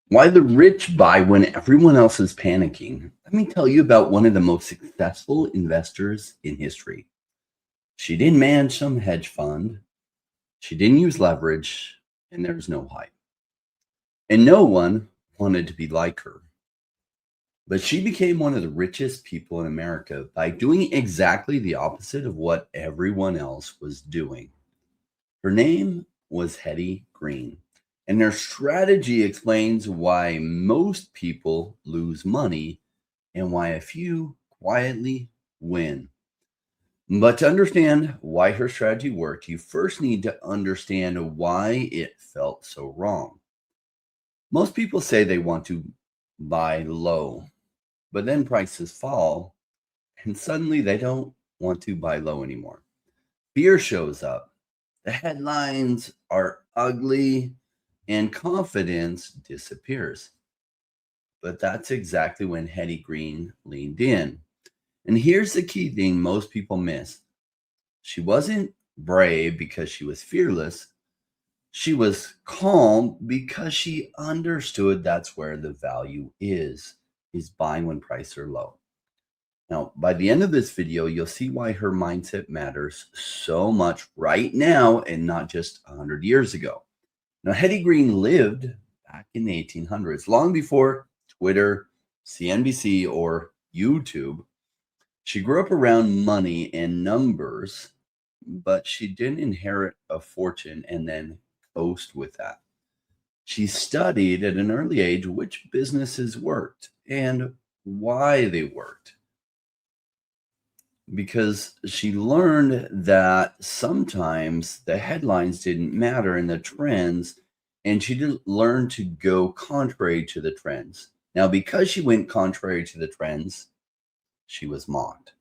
Why the rich buy when everyone else is panicking. Let me tell you about one of the most successful investors in history. She didn't manage some hedge fund, she didn't use leverage, and there's no hype. And no one wanted to be like her. But she became one of the richest people in America by doing exactly the opposite of what everyone else was doing. Her name was Hetty Green, and their strategy explains why most people lose money and why a few quietly win. But to understand why her strategy worked, you first need to understand why it felt so wrong. Most people say they want to buy low, but then prices fall and suddenly they don't want to buy low anymore. Fear shows up. The headlines are ugly and confidence disappears. But that's exactly when Hetty Green leaned in. And here's the key thing most people miss. She wasn't brave because she was fearless. She was calm because she understood that's where the value is buying when prices are low. Now, by the end of this video, you'll see why her mindset matters so much right now and not just 100 years ago. Now, Hetty Green lived back in the 1800s, long before Twitter, CNBC, or YouTube. She grew up around money and numbers, but she didn't inherit a fortune and then coast with that. She studied at an early age which businesses worked and why they worked, because she learned that sometimes the headlines didn't matter and the trends, and she didn't learn to go contrary to the trends. Now, because she went contrary to the trends, she was mocked.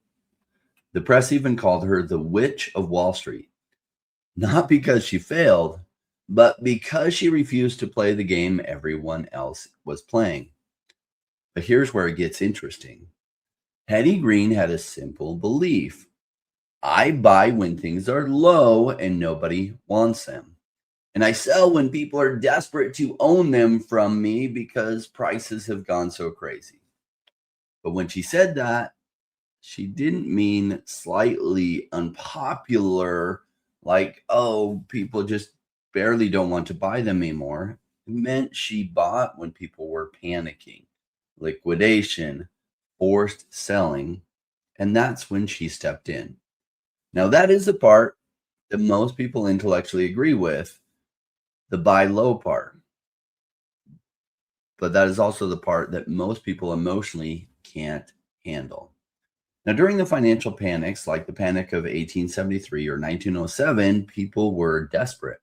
The press even called her the Witch of Wall Street, not because she failed, but because she refused to play the game everyone else was playing. But here's where it gets interesting. Hetty Green had a simple belief. I buy when things are low and nobody wants them. And I sell when people are desperate to own them from me because prices have gone so crazy. But when she said that, she didn't mean slightly unpopular, like, oh, people just barely don't want to buy them anymore. It meant she bought when people were panicking, liquidation, forced selling, and that's when she stepped in. Now, that is the part that most people intellectually agree with, the buy low part. But that is also the part that most people emotionally can't handle. Now, during the financial panics, like the panic of 1873 or 1907, people were desperate.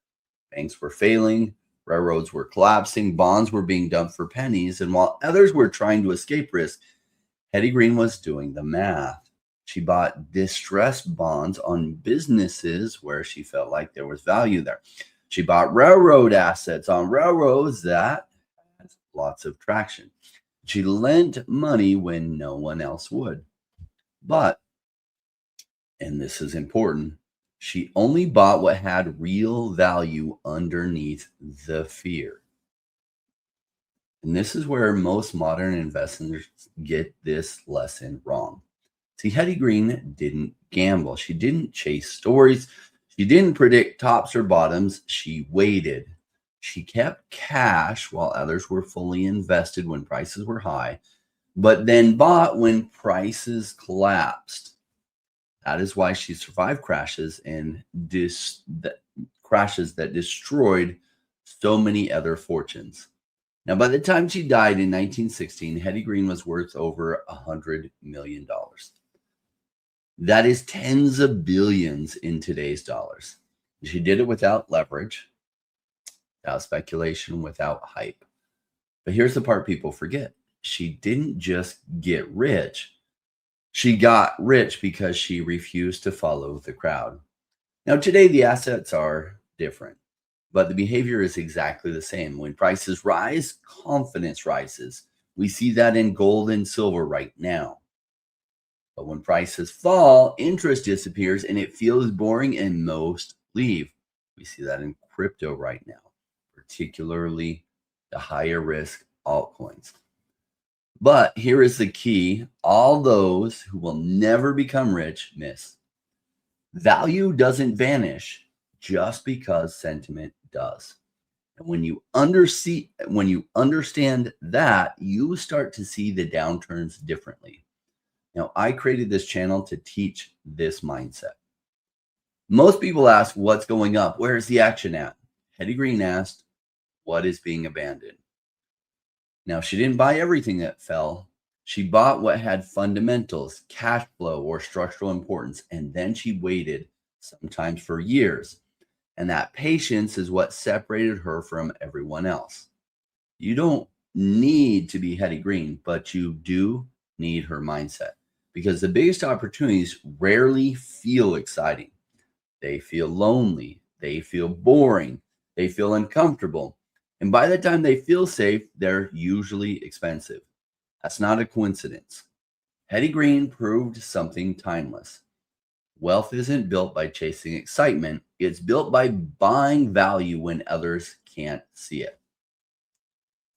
Banks were failing, railroads were collapsing, bonds were being dumped for pennies, and while others were trying to escape risk, Hetty Green was doing the math. She bought distressed bonds on businesses where she felt like there was value there. She bought railroad assets on railroads that had lots of traction. She lent money when no one else would. But, and this is important, she only bought what had real value underneath the fear. And this is where most modern investors get this lesson wrong. See, Hetty Green didn't gamble. She didn't chase stories. She didn't predict tops or bottoms. She waited. She kept cash while others were fully invested when prices were high, but then bought when prices collapsed. That is why she survived crashes and crashes that destroyed so many other fortunes. Now, by the time she died in 1916, Hetty Green was worth over $100 million. That is tens of billions in today's dollars. She did it without leverage, without speculation, without hype. But here's the part people forget. She didn't just get rich. She got rich because she refused to follow the crowd. Now, today, the assets are different, but the behavior is exactly the same. When prices rise, confidence rises. We see that in gold and silver right now. But when prices fall, interest disappears and it feels boring and most leave. We see that in crypto right now, particularly the higher risk altcoins. But here is the key all those who will never become rich miss. Value doesn't vanish just because sentiment does. And when you understand that, you start to see the downturns differently. Now, I created this channel to teach this mindset. Most people ask, what's going up? Where's the action at? Hetty Green asked, what is being abandoned? Now, she didn't buy everything that fell. She bought what had fundamentals, cash flow, or structural importance, and then she waited, sometimes for years. And that patience is what separated her from everyone else. You don't need to be Hetty Green, but you do need her mindset, because the biggest opportunities rarely feel exciting. They feel lonely. They feel boring. They feel uncomfortable. And by the time they feel safe, they're usually expensive. That's not a coincidence. Hetty Green proved something timeless. Wealth isn't built by chasing excitement. It's built by buying value when others can't see it.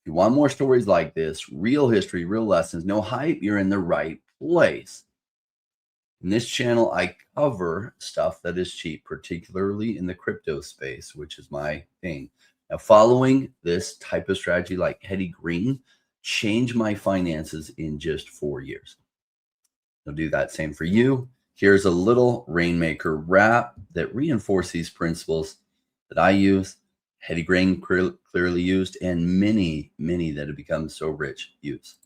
If you want more stories like this, real history, real lessons, no hype, you're in the right place. In this channel, I cover stuff that is cheap, particularly in the crypto space, which is my thing. Now, following this type of strategy like Hetty Green changed my finances in just 4 years. I'll do that same for you. Here's a little Rainmaker rap that reinforces these principles that I use, Hetty Green clearly used, and many that have become so rich use.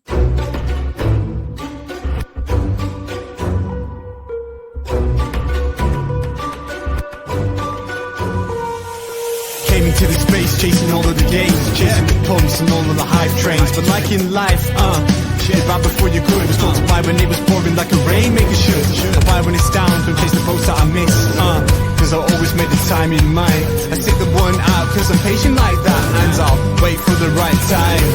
Into the space, chasing all of the gains, chasing the pumps and all of the hype trains. But like in life, you buy before you could. Was told to buy when it was pouring like a rainmaker should. I buy when it's down, don't chase the boats that I miss. Cause I always make the time in mind. I take the one out cause I'm patient like that, and I'll wait for the right time.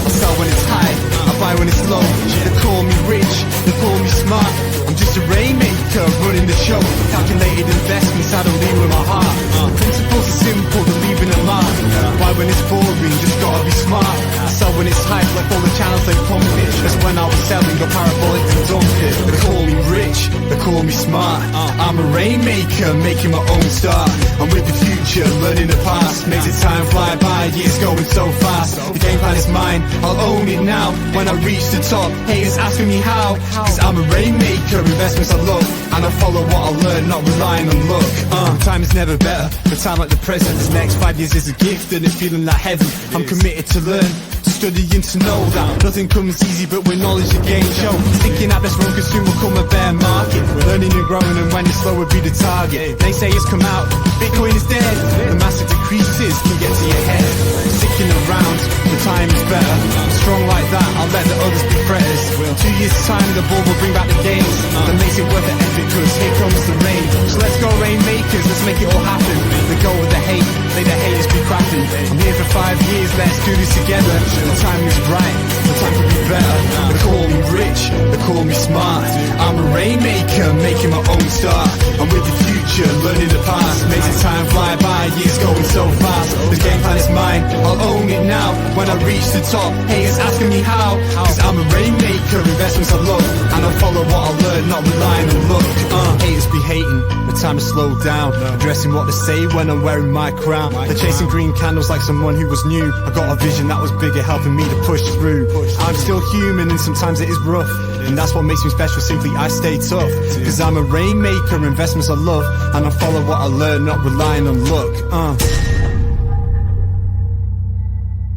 I sell when it's high, I buy when it's low. They call me rich, they call me smart. I'm just a rainmaker running the show. Calculated investments, I don't lead with my heart. Principles are simple, they're leaving a mark. Buy when it's boring, just gotta be smart. I sell when it's hype, like all the channels they pump it. That's when I was selling a parabolic and dump it. They call me rich, they call me smart. I'm a rainmaker, making my own start. I'm with the future, learning the past. Makes the time fly by, years going so fast. The game plan is mine, I'll own it now. When I reach the top, haters asking me how. Cause I'm a rainmaker, investments I love. And I follow what I learn, not relying on luck. Time is never better, the time like the present. This next 5 years is a gift and it's feeling like heaven. I'm committed to learn, studying to know that nothing comes easy but with knowledge the game show. Thinking that best run could soon become a bear market. We're learning and growing, and when it's slow will be the target. They say it's come out, Bitcoin is dead. The massive decreases can get to your head. Sticking around, the time is better. Strong like that, I'll let the others be fretters. 2 years time, the ball will bring back the gains. That makes it worth the effort, cause here comes the rain. So let's go rainmakers, let's make it all happen. Let go of the hate, let the haters be crapping. I'm here for 5 years, let's do this together. The time is right, the time could be better. They call me rich, they call me smart. I'm a rainmaker, making my own start. I'm with the future, learning the past. Makes the time fly by, years going so fast. The game plan is mine, I'll own it now. When I reach the top, haters asking me how. Cause I'm a rainmaker, investments I love. And I follow what I learn, not relying on luck. Haters be hating, the time is slowed down. Addressing what they say when I'm wearing my crown. They're chasing green candles like someone who was new. I got a vision that was bigger, helping me to push through. I'm still human and sometimes it is rough, and that's what makes me special, simply I stay tough. Cause I'm a rainmaker, investments I love. And I follow what I learn, not relying on luck.